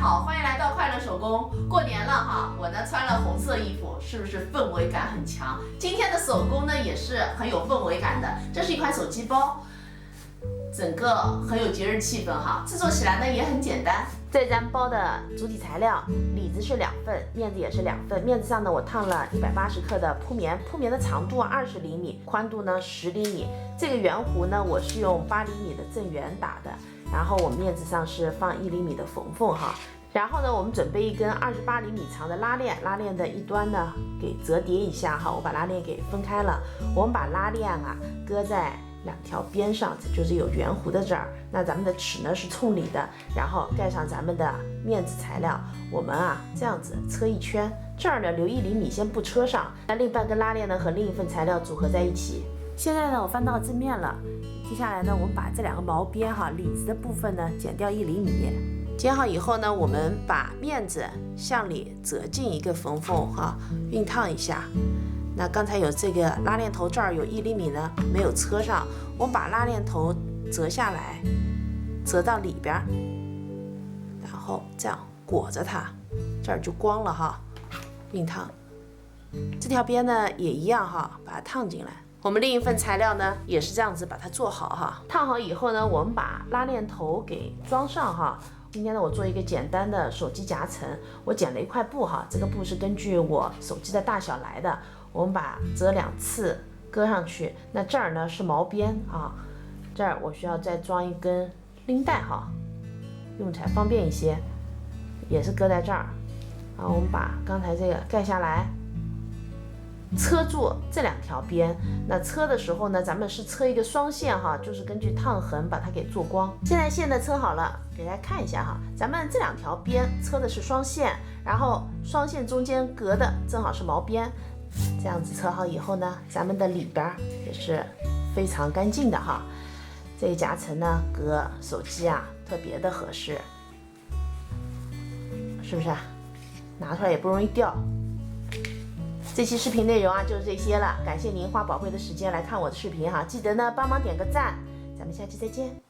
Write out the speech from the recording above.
好，欢迎来到快乐手工。过年了哈，我呢穿了红色衣服，是不是氛围感很强？今天的手工呢也是很有氛围感的。这是一款手机包，整个很有节日气氛哈。制作起来呢也很简单。这张包的主体材料，里子是2份，面子也是2份。面子上呢我烫了180克的铺棉，铺棉的长度20厘米，宽度呢10厘米。这个圆弧呢我是用8厘米的正圆打的。然后我们面子上是放1厘米的缝缝哈，然后呢，我们准备一根28厘米长的拉链，拉链的一端呢给折叠一下哈，我把拉链给分开了，我们把拉链啊搁在2条边上，就是有圆弧的这儿，那咱们的齿呢是冲里的，然后盖上咱们的面子材料，我们啊这样子车一圈，这儿呢留1厘米先不车上，那另半根拉链呢和另一份材料组合在一起。现在呢我翻到正面了。接下来呢，我们把这2个毛边哈里子的部分呢剪掉1厘米，剪好以后呢，我们把面子向里折进一个缝缝哈，熨烫一下。那刚才有这个拉链头这儿有1厘米呢没有车上，我们把拉链头折下来，折到里边，然后这样裹着它，这儿就光了哈，熨烫。这条边呢也一样哈，把它烫进来。我们另一份材料呢，也是这样子把它做好哈。烫好以后呢，我们把拉链头给装上哈。今天呢，我做一个简单的手机夹层，我剪了一块布哈，这个布是根据我手机的大小来的。我们把折2次搁上去，那这儿呢是毛边啊，这儿我需要再装一根拎带哈，用起来方便一些，也是搁在这儿。好，我们把刚才这个盖下来。车住这2条边，那车的时候呢，咱们是车一个双线哈，就是根据烫痕把它给做光。现在线呢车好了，给大家看一下哈，咱们这2条边车的是双线，然后双线中间隔的正好是毛边，这样子车好以后呢，咱们的里边也是非常干净的哈。这个夹层呢，隔手机啊特别的合适，是不是？拿出来也不容易掉。这期视频内容啊就是这些了，感谢您花宝贵的时间来看我的视频哈，记得呢帮忙点个赞，咱们下期再见。